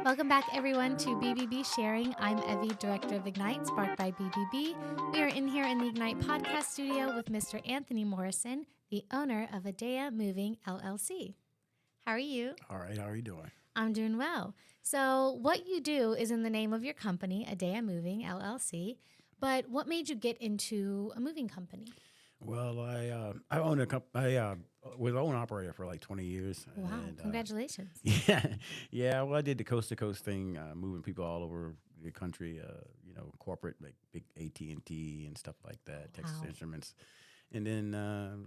Welcome back, everyone, to BBB Sharing. I'm Evie, Director of Ignite, sparked by BBB. We are in here in the Ignite podcast studio with Mr. Anthony Morrison, the owner of Adaya Moving LLC. How are you? All right. How are you doing? I'm doing well. So what you do is in the name of your company, Adaya Moving LLC. But what made you get into a moving company? Well, I own a I was an owner operator for like 20 years. Wow, and, congratulations. Yeah. Well, I did the coast to coast thing, moving people all over the country. Corporate like big AT&T and stuff like that, Texas Wow. Instruments, and then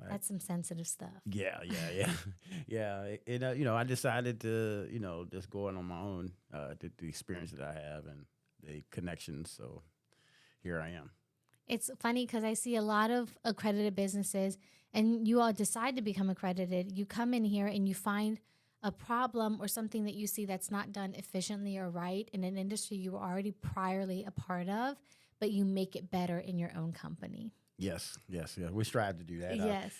That's some sensitive stuff. yeah. Yeah. And I decided to just go out on my own, the experience that I have and the connections. So here I am. It's funny because I see a lot of accredited businesses, and you all decide to become accredited. You come in here and you find a problem or something that you see that's not done efficiently or right in an industry you were already priorly a part of, but you make it better in your own company. Yes. Yeah. We strive to do that. Yes.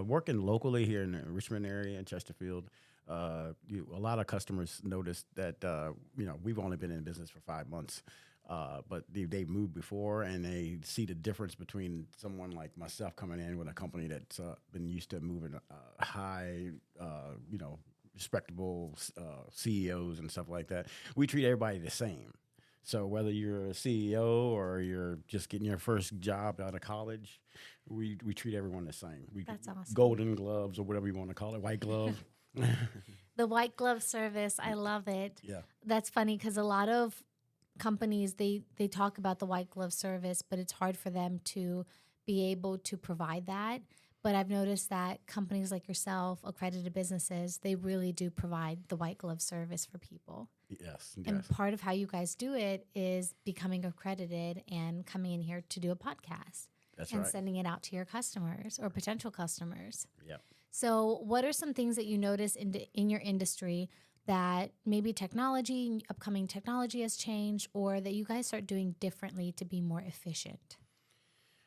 Working locally here in the Richmond area in Chesterfield, a lot of customers noticed that we've only been in business for 5 months, but they've moved before, and they see the difference between someone like myself coming in with a company that's been used to moving high, respectable CEOs and stuff like that. We treat everybody the same. So whether you're a CEO or you're just getting your first job out of college, we treat everyone the same. That's awesome. Golden gloves or whatever you want to call it, white glove. The white glove service, I love it. Yeah. That's funny because a lot of companies, they talk about the white glove service, but it's hard for them to be able to provide that. But I've noticed that companies like yourself, accredited businesses, they really do provide the white glove service for people. Yes. And part of how you guys do it is becoming accredited and coming in here to do a podcast. That's and right. sending it out to your customers or potential customers. Yeah. So what are some things that you notice in your industry that maybe upcoming technology has changed, or that you guys start doing differently to be more efficient?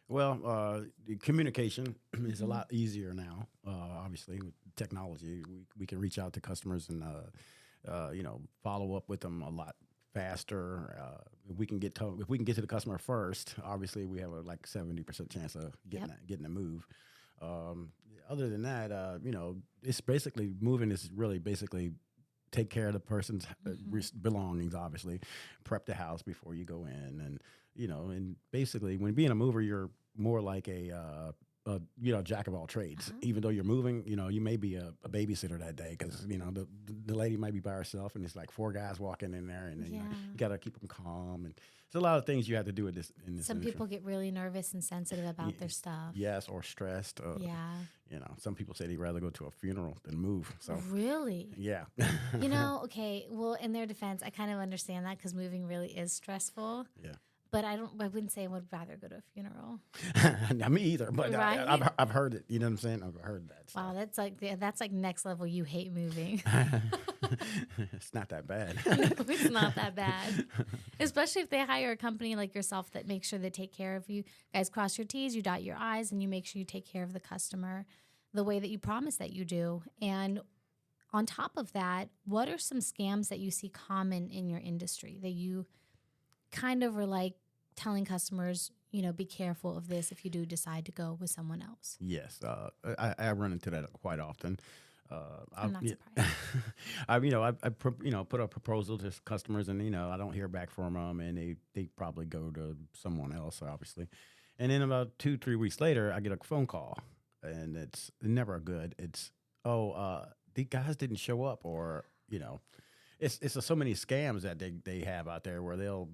Well, the communication is a lot easier now. Obviously, with technology, we can reach out to customers and follow up with them a lot faster. If we can get to the customer first, obviously we have a 70% chance of getting a move. Other than that, it's basically moving is really basically take care of the person's belongings. Obviously, prep the house before you go in, and and basically when being a mover, you're more like a jack of all trades. Even though you're moving, you may be a babysitter that day because the lady might be by herself, and it's like 4 guys walking in there, and then, you got to keep them calm. And there's a lot of things you have to do in this. Some industry. people get really nervous and sensitive about their stuff. Yes, or stressed. Some people say they'd rather go to a funeral than move. So really, yeah. Okay. Well, in their defense, I kind of understand that because moving really is stressful. Yeah. But I wouldn't say I would rather go to a funeral. Not me either, but right? I've heard it. You know what I'm saying? I've heard that. Wow, that's like next level. You hate moving. It's not that bad. No, it's not that bad. Especially if they hire a company like yourself that makes sure they take care of you. Guys, cross your T's, you dot your I's, and you make sure you take care of the customer the way that you promise that you do. And on top of that, what are some scams that you see common in your industry that you kind of are like telling customers, be careful of this if you do decide to go with someone else? Yes, I run into that quite often. I'm not surprised. I put a proposal to customers, and I don't hear back from them, and they probably go to someone else, obviously. And then about 2-3 weeks later, I get a phone call, and it's never good. It's the guys didn't show up, or it's so many scams that they have out there where they'll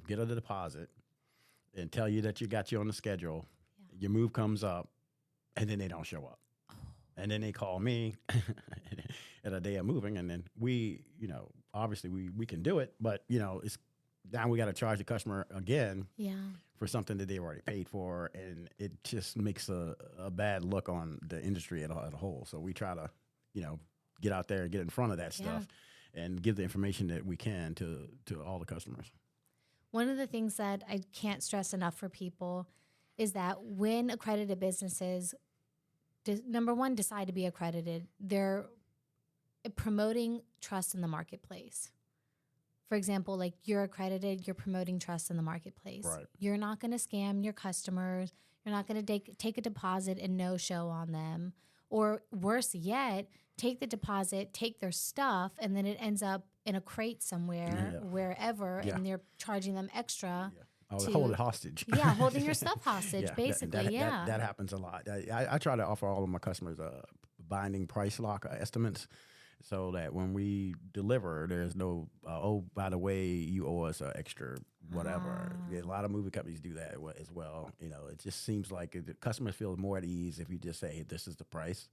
get a deposit and tell you that you got you on the schedule. Yeah. Your move comes up, and then they don't show up. And then they call me at Adaya Moving, and then we, obviously we can do it, but it's now we got to charge the customer again for something that they already paid for, and it just makes a bad look on the industry as a whole. So we try to, get out there and get in front of that stuff and give the information that we can to all the customers. One of the things that I can't stress enough for people is that when accredited businesses, number one, decide to be accredited, they're promoting trust in the marketplace. For example, like you're accredited, you're promoting trust in the marketplace. Right. You're not going to scam your customers. You're not going to take a deposit and no show on them. Or worse yet, take the deposit, take their stuff, and then it ends up in a crate somewhere, wherever, and they're charging them extra. Oh, hold it hostage. Yeah, holding your stuff hostage, basically. That happens a lot. I try to offer all of my customers binding price lock estimates, so that when we deliver, there's no, oh, by the way, you owe us an extra whatever. A lot of movie companies do that as well. You know, it just seems like the customers feel more at ease if you just say, hey, this is the price.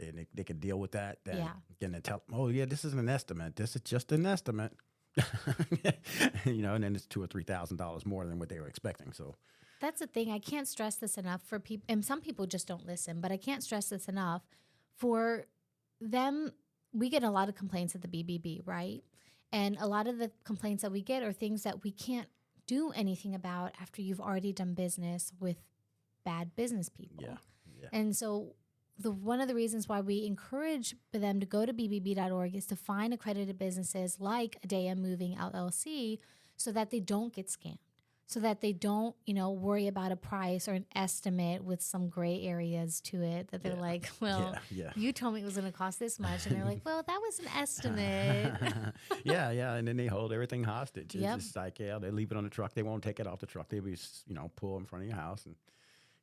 And they can deal with that. Then they tell them, oh, yeah, this isn't an estimate. This is just an estimate. You know, and then it's $2,000 or $3,000 more than what they were expecting. So that's the thing. I can't stress this enough for people. And some people just don't listen, but I can't stress this enough for them. We get a lot of complaints at the BBB, right? And a lot of the complaints that we get are things that we can't do anything about after you've already done business with bad business people. Yeah. And so one of the reasons why we encourage them to go to BBB.org is to find accredited businesses like Adaya Moving LLC so that they don't get scammed, so that they don't, worry about a price or an estimate with some gray areas to it that they're like, well, you told me it was going to cost this much. And they're like, well, that was an estimate. Yeah. And then they hold everything hostage. It's just like, they leave it on the truck. They won't take it off the truck. They'll be, pull in front of your house. And,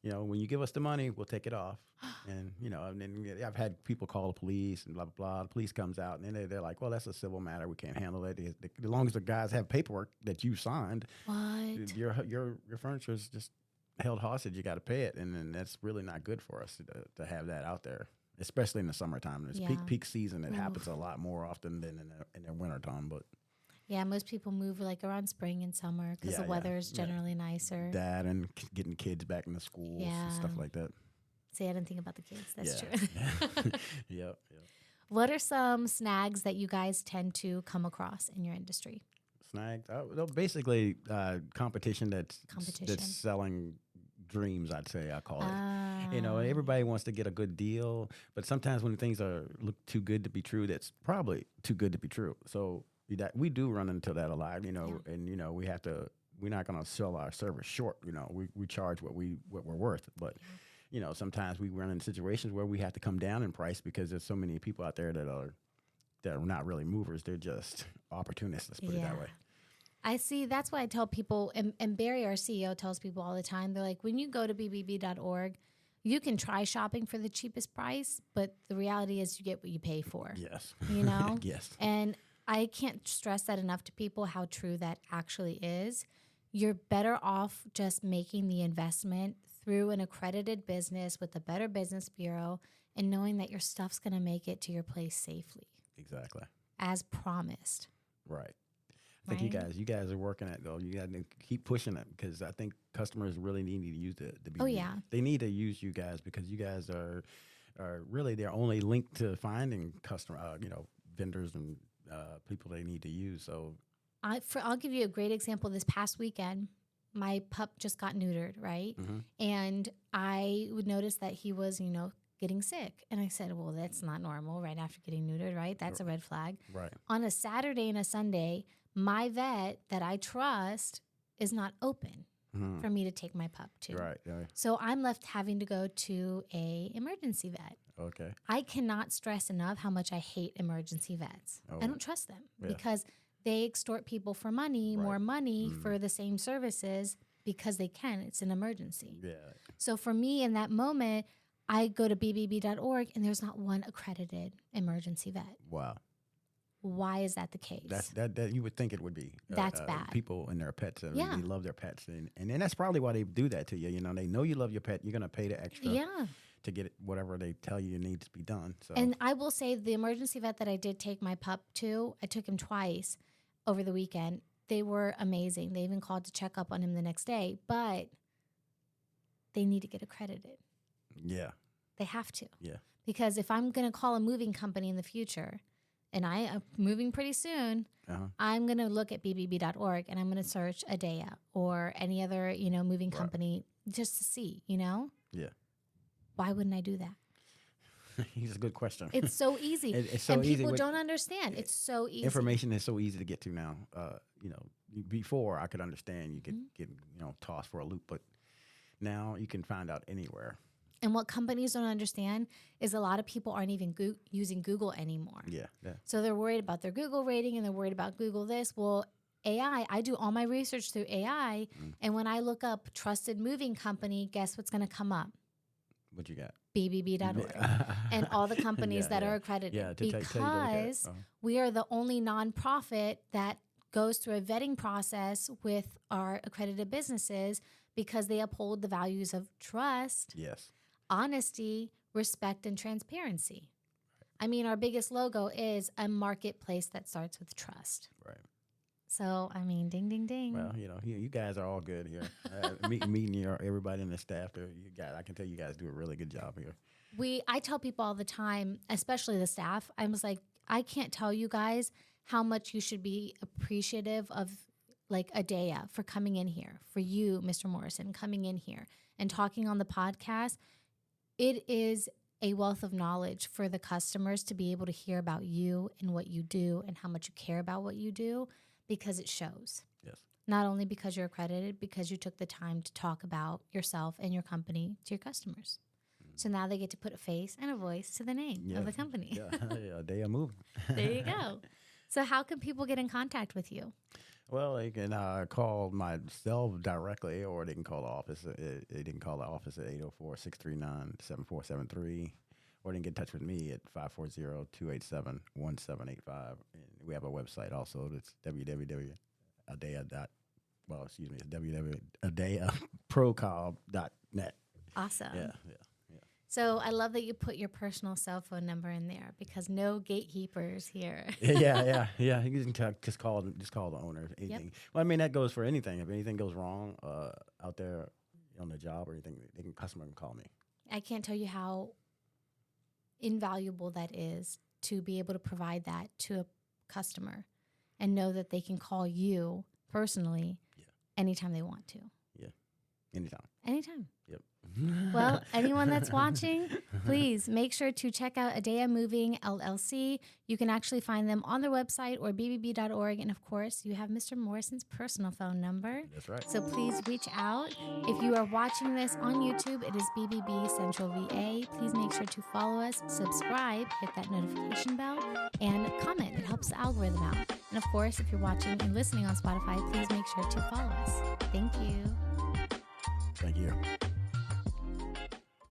when you give us the money, we'll take it off. And, and then I've had people call the police and blah, blah, blah. The police comes out and then they're like, well, that's a civil matter. We can't handle it. As long as the guys have paperwork that you signed, your furniture is just held hostage. You got to pay it. And then that's really not good for us to have that out there, especially in the summertime. It's peak season. It happens a lot more often than in the wintertime. But yeah, most people move like around spring and summer because the weather is generally nicer. That and getting kids back into schools and stuff like that. See, I didn't think about the kids. That's true. Yep. What are some snags that you guys tend to come across in your industry? Snags? Basically, competition that's selling dreams, I'd say, I call it. Everybody wants to get a good deal, but sometimes when things look too good to be true, that's probably too good to be true. So we do run into that a lot, and we have to. We're not going to sell our service short. We charge what we're worth, but sometimes we run into situations where we have to come down in price because there's so many people out there that are not really movers. They're just opportunists. Let's put it that way. I see. That's why I tell people, and Barry, our CEO, tells people all the time. They're like, when you go to BBB.org, you can try shopping for the cheapest price, but the reality is you get what you pay for. Yes. Yes. And I can't stress that enough to people how true that actually is. You're better off just making the investment through an accredited business with a Better Business Bureau and knowing that your stuff's going to make it to your place safely. Exactly. As promised. Right. I think you guys are working at it, though. You got to keep pushing it because I think customers really need to use the BBB. Oh, yeah. They need to use you guys because you guys are really their only link to finding vendors and people they need to use. So I'll give you a great example. This past weekend, my pup just got neutered, right? Mm-hmm. And I would notice that he was, getting sick. And I said, well, that's not normal right after getting neutered, right? That's a red flag. Right. On a Saturday and a Sunday, my vet that I trust is not open for me to take my pup to. Right. So I'm left having to go to a emergency vet. Okay. I cannot stress enough how much I hate emergency vets. Oh. I don't trust them because they extort people for money, more money for the same services because they can. It's an emergency. Yeah. So for me in that moment, I go to BBB.org and there's not one accredited emergency vet. Wow. Why is that the case? That you would think it would be. That's bad. People and their pets, they love their pets. And that's probably why they do that to you. They know you love your pet. You're going to pay the extra to get whatever they tell you needs to be done. So. And I will say the emergency vet that I did take my pup to, I took him twice over the weekend. They were amazing. They even called to check up on him the next day. But they need to get accredited. Yeah. They have to. Yeah. Because if I'm going to call a moving company in the future, and I am moving pretty soon, I'm going to look at BBB.org and I'm going to search Adaya or any other, moving company just to see, Yeah. Why wouldn't I do that? It's a good question. It's so easy. It's so and easy people with- don't understand. It's so easy. Information is so easy to get to now. Before I could understand, you could get tossed for a loop, but now you can find out anywhere. And what companies don't understand is a lot of people aren't even using Google anymore. Yeah. So they're worried about their Google rating and they're worried about Google this. Well, AI, I do all my research through AI. And when I look up trusted moving company, guess what's going to come up? What you got? BBB.org. And all the companies that are accredited. Yeah, to tell you to look at it. Because we are the only nonprofit that goes through a vetting process with our accredited businesses because they uphold the values of trust, Yes. honesty, respect, and transparency. I mean, our biggest logo is a marketplace that starts with trust. Right. So, I mean, ding, ding, ding. Well, you guys are all good here. Meeting everybody in the staff there. I can tell you guys do a really good job here. I tell people all the time, especially the staff, I was like, I can't tell you guys how much you should be appreciative of like Adaya for coming in here, for you, Mr. Morrison, coming in here and talking on the podcast. It is a wealth of knowledge for the customers to be able to hear about you and what you do and how much you care about what you do because it shows. Yes. Not only because you're accredited, because you took the time to talk about yourself and your company to your customers. So now they get to put a face and a voice to the name of the company. Yeah, Adaya Moving. There you go. So how can people get in contact with you? Well, they can call myself directly, or they can call the office. They can call the office at 804-639-7473, or they can get in touch with me at 540-287-1785. And we have a website also. It's www.adayaprocob.net. Awesome. Yeah. So I love that you put your personal cell phone number in there because no gatekeepers here. yeah. You can just call the owner. Anything. Yep. Well, I mean that goes for anything. If anything goes wrong out there on the job or anything, customer can call me. I can't tell you how invaluable that is to be able to provide that to a customer and know that they can call you personally anytime they want to. Yeah, anytime. Yep. Well, anyone that's watching, please make sure to check out Adaya Moving LLC. You can actually find them on their website or bbb.org. And of course, you have Mr. Morrison's personal phone number. That's right. So please reach out. If you are watching this on YouTube, it is BBB Central VA. Please make sure to follow us, subscribe, hit that notification bell, and comment. It helps the algorithm out. And of course, if you're watching and listening on Spotify, please make sure to follow us. Thank you. Thank you.